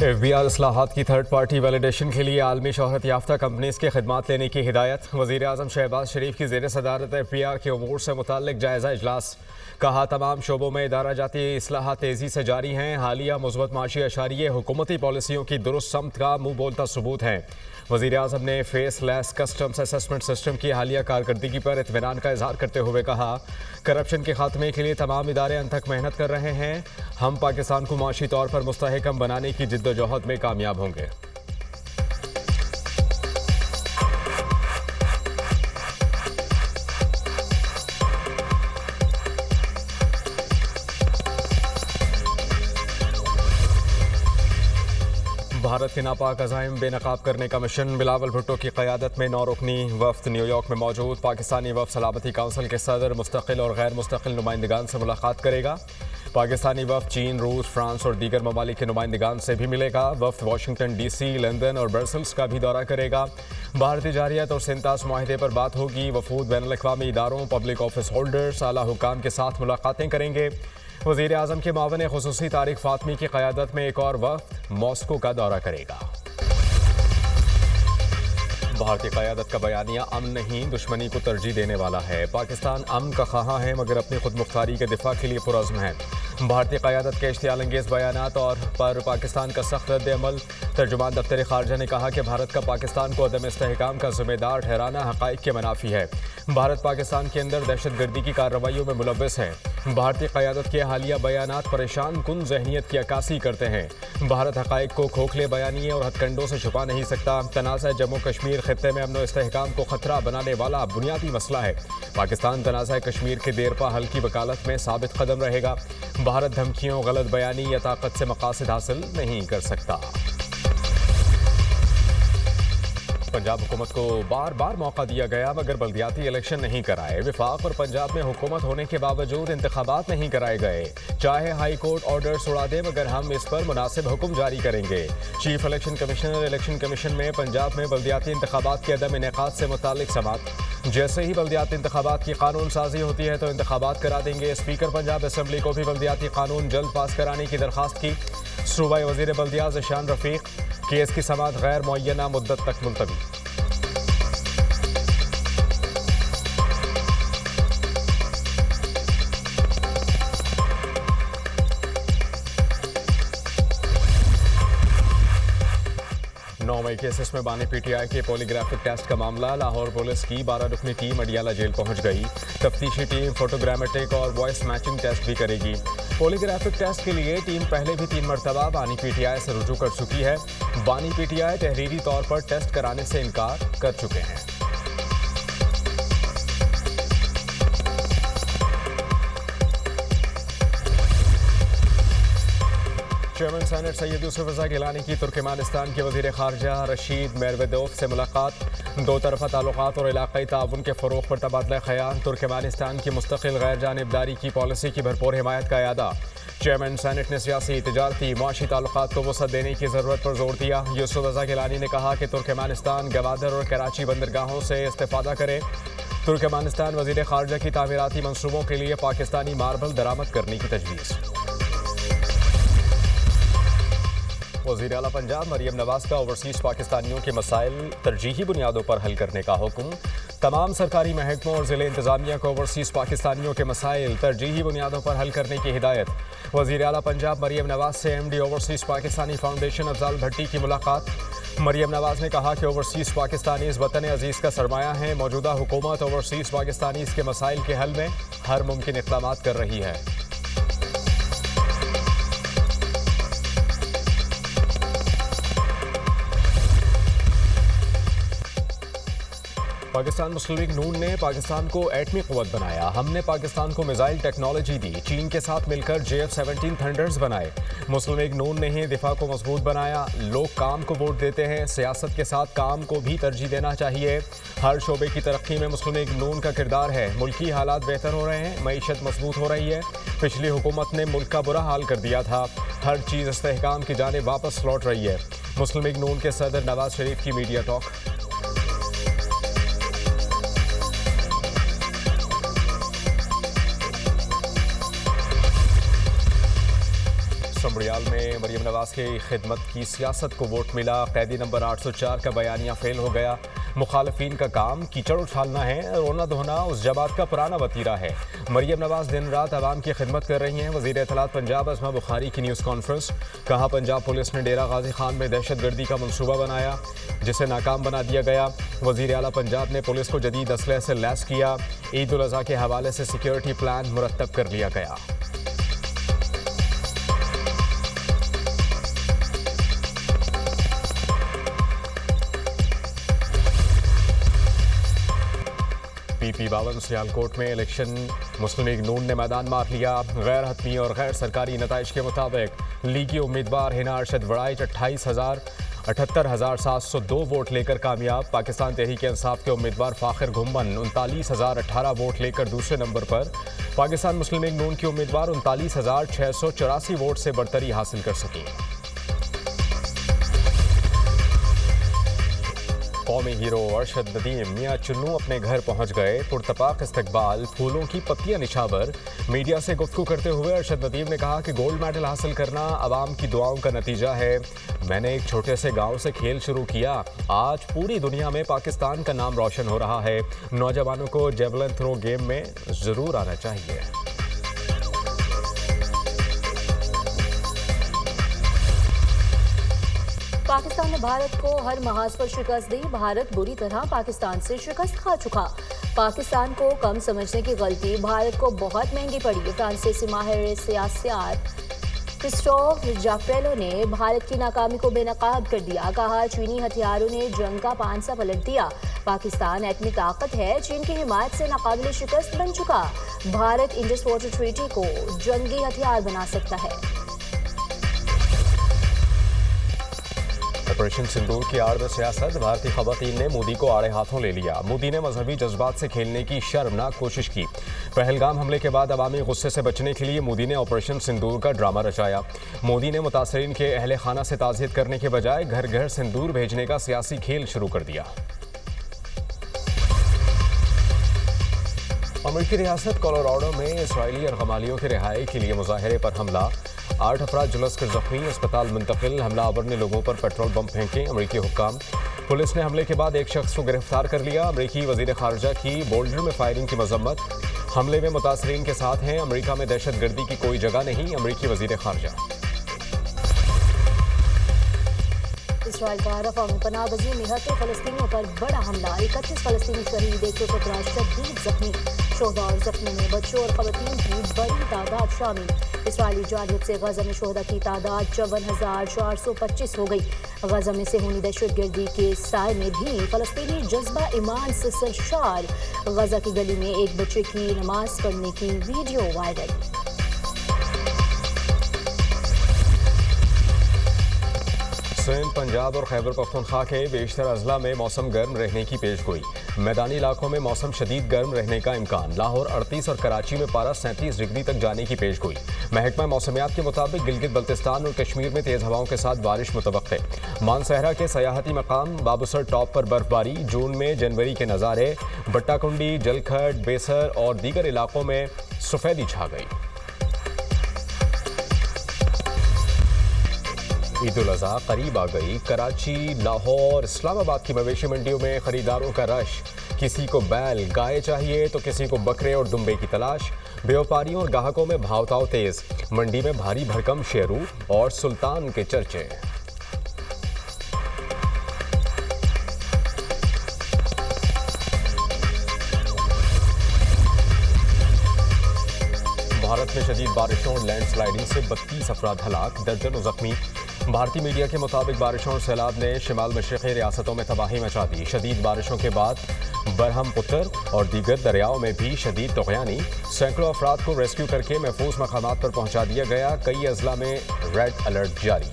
FBI اصلاحات کی third party validation کے لیے عالمی شہرت یافتہ کمپنیز کی خدمات لینے کی ہدایت۔ وزیر اعظم شہباز شریف کی زیر صدارت FBI کے امور سے متعلق جائزہ اجلاس۔ کہا تمام شعبوں میں ادارہ جاتی اصلاحات تیزی سے جاری ہیں۔ حالیہ مثبت معاشی اشاریے حکومتی پالیسیوں کی درست سمت کا منہ بولتا ثبوت ہیں۔ وزیر اعظم نے فیس لیس کسٹمز اسسمنٹ سسٹم کی حالیہ کارکردگی پر اطمینان کا اظہار کرتے ہوئے کہا کرپشن کے خاتمے کے لیے تمام ادارے انتھک محنت کر رہے ہیں۔ ہم پاکستان کو معاشی طور پر مستحکم بنانے کی جدوجہد میں کامیاب ہوں گے۔ بھارت کے ناپاک عزائم بے نقاب کرنے کا مشن۔ بلاول بھٹو کی قیادت میں 9 رکنی وفد نیو یارک میں موجود۔ پاکستانی وفد سلامتی کونسل کے صدر، مستقل اور غیر مستقل نمائندگان سے ملاقات کرے گا۔ پاکستانی وفد چین، روس، فرانس اور دیگر ممالک کے نمائندگان سے بھی ملے گا۔ وفد واشنگٹن ڈی سی، لندن اور برسلز کا بھی دورہ کرے گا۔ بھارتی جارحیت اور سنتاس معاہدے پر بات ہوگی۔ وفود بین الاقوامی اداروں، پبلک آفس ہولڈرز، اعلیٰ حکام کے ساتھ ملاقاتیں کریں گے۔ وزیر اعظم کے معاون خصوصی طارق فاطمی کی قیادت میں ایک اور وفد ماسکو کا دورہ کرے گا۔ بھارتی قیادت کا بیانیہ امن نہیں، دشمنی کو ترجیح دینے والا ہے۔ پاکستان امن کا خواہاں ہے مگر اپنی خود مختاری کے دفاع کے لیے پرعزم ہے۔ بھارتی قیادت کے اشتعال انگیز بیانات اور پر پاکستان کا سخت رد عمل۔ ترجمان دفتر خارجہ نے کہا کہ بھارت کا پاکستان کو عدم استحکام کا ذمہ دار ٹھہرانا حقائق کے منافی ہے۔ بھارت پاکستان کے اندر دہشت گردی کی کارروائیوں میں ملوث ہے۔ بھارتی قیادت کے حالیہ بیانات پریشان کن ذہنیت کی عکاسی کرتے ہیں۔ بھارت حقائق کو کھوکھلے بیانیے اور ہتھ کنڈوں سے چھپا نہیں سکتا۔ تنازع جموں کشمیر خطے میں امن و استحکام کو خطرہ بنانے والا بنیادی مسئلہ ہے۔ پاکستان تنازع کشمیر کے دیرپا حل کی وکالت میں ثابت قدم رہے گا۔ بھارت دھمکیوں، غلط بیانی یا طاقت سے مقاصد حاصل نہیں کر سکتا۔ پنجاب حکومت کو بار بار موقع دیا گیا مگر بلدیاتی الیکشن نہیں کرائے۔ وفاق اور پنجاب میں حکومت ہونے کے باوجود انتخابات نہیں کرائے گئے۔ چاہے ہائی کورٹ آرڈرز اڑا دے مگر ہم اس پر مناسب حکم جاری کریں گے۔ Chief election commissioner election commission میں پنجاب میں بلدیاتی انتخابات کے عدم انعقاد سے متعلق سماعت۔ جیسے ہی بلدیاتی انتخابات کی قانون سازی ہوتی ہے تو انتخابات کرا دیں گے۔ اسپیکر پنجاب اسمبلی کو بھی بلدیاتی قانون جلد پاس کرانے کی درخواست کی۔ صوبائی وزیر بلدیات ذیشان رفیق، کیس کی سماعت غیر معینہ مدت تک ملتوی۔ نویں کیسز میں بانی پی ٹی آئی کے پولیگرافک ٹیسٹ کا معاملہ۔ لاہور پولیس کی 12 رکنی ٹیم اڈیالہ جیل پہنچ گئی۔ تفتیشی ٹیم فوٹوگرامیٹک اور وائس میچنگ ٹیسٹ بھی کرے گی۔ پولیگرافک ٹیسٹ کے لیے ٹیم پہلے بھی 3 مرتبہ بانی پی ٹی آئی سے رجوع کر چکی ہے۔ بانی پی ٹی آئی تحریری طور پر ٹیسٹ کرانے سے انکار کر چکے ہیں۔ چیئرمین سینٹ سید یوسف رضا گیلانی کی ترکمانستان کے وزیر خارجہ رشید میرویدوف سے ملاقات۔ دو طرفہ تعلقات اور علاقائی تعاون کے فروغ پر تبادلہ خیال۔ ترکمانستان کی مستقل غیر جانبداری کی پالیسی کی بھرپور حمایت کا اعادہ۔ چیئرمین سینٹ نے سیاسی، تجارتی، معاشی تعلقات کو وسعت دینے کی ضرورت پر زور دیا۔ یوسف رضا گیلانی نے کہا کہ ترکمانستان گوادر اور کراچی بندرگاہوں سے استفادہ کرے۔ ترکمانستان وزیر خارجہ کی تعمیراتی منصوبوں کے لیے پاکستانی ماربل درآمد کرنے کی تجویز۔ وزیر اعلیٰ پنجاب مریم نواز کا اوورسیز پاکستانیوں کے مسائل ترجیحی بنیادوں پر حل کرنے کا حکم۔ تمام سرکاری محکموں اور ضلع انتظامیہ کو اوورسیز پاکستانیوں کے مسائل ترجیحی بنیادوں پر حل کرنے کی ہدایت۔ وزیر اعلیٰ پنجاب مریم نواز سے M D overseas Pakistani foundation Afzaal Bhatti کی ملاقات۔ مریم نواز نے کہا کہ اوورسیز پاکستانیز وطن عزیز کا سرمایہ ہیں۔ موجودہ حکومت اوورسیز پاکستانیز کے مسائل کے حل میں ہر ممکن اقدامات کر رہی ہے۔ پاکستان مسلم لیگ نون نے پاکستان کو ایٹمی قوت بنایا۔ ہم نے پاکستان کو میزائل ٹیکنالوجی دی، چین کے ساتھ مل کر JF-17 تھنڈرز بنائے۔ مسلم لیگ نون نے ہی دفاع کو مضبوط بنایا۔ لوگ کام کو ووٹ دیتے ہیں، سیاست کے ساتھ کام کو بھی ترجیح دینا چاہیے۔ ہر شعبے کی ترقی میں مسلم لیگ نون کا کردار ہے۔ ملکی حالات بہتر ہو رہے ہیں، معیشت مضبوط ہو رہی ہے۔ پچھلی حکومت نے ملک کا برا حال کر دیا تھا، ہر چیز استحکام کی جانب واپس لوٹ رہی ہے۔ مسلم لیگ نون کے صدر نواز شریف کی میڈیا ٹاک۔ سمبریال میں مریم نواز کی خدمت کی سیاست کو ووٹ ملا، قیدی نمبر 804 کا بیانیہ فیل ہو گیا۔ مخالفین کا کام کیچڑ اچھالنا ہے، رونا دھونا اس جماعت کا پرانا وتیرہ ہے۔ مریم نواز دن رات عوام کی خدمت کر رہی ہیں۔ وزیر اطلاعات پنجاب اسما بخاری کی نیوز کانفرنس، کہا پنجاب پولیس نے ڈیرہ غازی خان میں دہشت گردی کا منصوبہ بنایا جسے ناکام بنا دیا گیا۔ وزیر اعلیٰ پنجاب نے پولیس کو جدید اسلحے سے لیس کیا۔ عید الاضحیٰ کے حوالے سے سیکیورٹی پلان مرتب کر لیا گیا۔ پی پی 52 سیالکوٹ میں الیکشن مسلم لیگ نون نے میدان مار لیا۔ غیر حتمی اور غیر سرکاری نتائج کے مطابق لیگی امیدوار ہنا ارشد وڑائچ 78,702 ووٹ لے کر کامیاب۔ پاکستان تحریک انصاف کے امیدوار فاخر گھمن 39,018 ووٹ لے کر دوسرے نمبر پر۔ پاکستان مسلم لیگ نون کی امیدوار 39,684 ووٹ سے برتری حاصل کر سکیں۔ قومی ہیرو ارشد ندیم میاں چنو اپنے گھر پہنچ گئے۔ پرتپاک استقبال، پھولوں کی پتیاں نچھاور۔ میڈیا سے گفتگو کرتے ہوئے ارشد ندیم نے کہا کہ گولڈ میڈل حاصل کرنا عوام کی دعاؤں کا نتیجہ ہے۔ میں نے ایک چھوٹے سے گاؤں سے کھیل شروع کیا، آج پوری دنیا میں پاکستان کا نام روشن ہو رہا ہے۔ نوجوانوں کو جیولن تھرو گیم میں ضرور آنا چاہیے۔ پاکستان نے بھارت کو ہر محاذ پر شکست دی۔ بھارت بری طرح پاکستان سے شکست کھا چکا۔ پاکستان کو کم سمجھنے کی غلطی بھارت کو بہت مہنگی پڑی۔ فرانسیسی ماہر سیاست کرسٹوف جافریلو نے بھارت کی ناکامی کو بے نقاب کر دیا۔ کہا چینی ہتھیاروں نے جنگ کا پانسا پلٹ دیا۔ پاکستان ایٹمی طاقت ہے، چین کی حمایت سے ناقابل شکست بن چکا۔ بھارت انڈس واٹر ٹریٹی کو جنگی ہتھیار بنا سکتا ہے۔ آپریشن سندور کی آڑ میں سیاست، بھارتی خواتین نے مودی کو آڑے ہاتھوں لے لیا۔ مودی نے مذہبی جذبات سے کھیلنے کی شرمناک کوشش کی۔ پہلگام حملے کے بعد عوامی غصے سے بچنے کے لیے مودی نے آپریشن سندور کا ڈرامہ رچایا۔ مودی نے متاثرین کے اہل خانہ سے تعزیت کرنے کے بجائے گھر گھر سندور بھیجنے کا سیاسی کھیل شروع کر دیا۔ امریکی ریاست کولوراڈو میں اسرائیلی ارغمالیوں کی رہائی کے لیے مظاہرے پر حملہ، 8 افراد جلس کر زخمی، اسپتال منتقل۔ حملہ آور نے لوگوں پر پیٹرول بم پھینکے۔ امریکی حکام، پولیس نے حملے کے بعد ایک شخص کو گرفتار کر لیا۔ امریکی وزیر خارجہ کی بولڈر میں فائرنگ کی مذمت، حملے میں متاثرین کے ساتھ ہیں۔ امریکہ میں دہشت گردی کی کوئی جگہ نہیں، امریکی وزیر خارجہ۔ اسرائیل کا رفح میں پناہ گزین نہتے فلسطینیوں پر بڑا حملہ، 31 فلسطینی شہید، 117 شدید زخمی۔ شہداء اور زخمیوں میں بچوں اور خواتین کی بڑی تعداد شامل۔ اسرائیلی جانب سے غزہ میں شہداء کی تعداد 54,425 ہو گئی۔ غزہ میں صہیونی دہشت گردی کے سائے میں بھی فلسطینی جذبہ ایمان سے سرشار۔ غزہ کی گلی میں ایک بچے کی نماز پڑھنے کی ویڈیو وائرل۔ سندھ، پنجاب اور خیبر پختونخوا کے بیشتر اضلاع میں موسم گرم رہنے کی پیش گوئی۔ میدانی علاقوں میں موسم شدید گرم رہنے کا امکان۔ لاہور 38 اور کراچی میں پارہ 37 ڈگری تک جانے کی پیش گوئی۔ محکمہ موسمیات کے مطابق گلگت بلتستان اور کشمیر میں تیز ہواؤں کے ساتھ بارش متوقع۔ مانسہرہ کے سیاحتی مقام بابوسر ٹاپ پر برف باری، جون میں جنوری کے نظارے۔ بٹہ کنڈی، جلکھڈ، بیسر اور دیگر علاقوں میں سفیدی چھا گئی۔ عید الاضحیٰ قریب آ گئی۔ کراچی، لاہور، اسلام آباد کی مویشی منڈیوں میں خریداروں کا رش۔ کسی کو بیل گائے چاہیے تو کسی کو بکرے اور دمبے کی تلاش۔ بیوپاریوں اور گاہکوں میں بھاؤ تاؤ تیز۔ منڈی میں بھاری بھرکم شیرو اور سلطان کے چرچے۔ بھارت میں شدید بارشوں اور لینڈ سلائیڈنگ سے 32 افراد ہلاک، درجنوں زخمی۔ بھارتی میڈیا کے مطابق بارشوں اور سیلاب نے شمال مشرقی ریاستوں میں تباہی مچا دی۔ شدید بارشوں کے بعد برہم پتر اور دیگر دریاؤں میں بھی شدید طغیانی۔ سینکڑوں افراد کو ریسکیو کر کے محفوظ مقامات پر پہنچا دیا گیا۔ کئی اضلاع میں ریڈ الرٹ جاری۔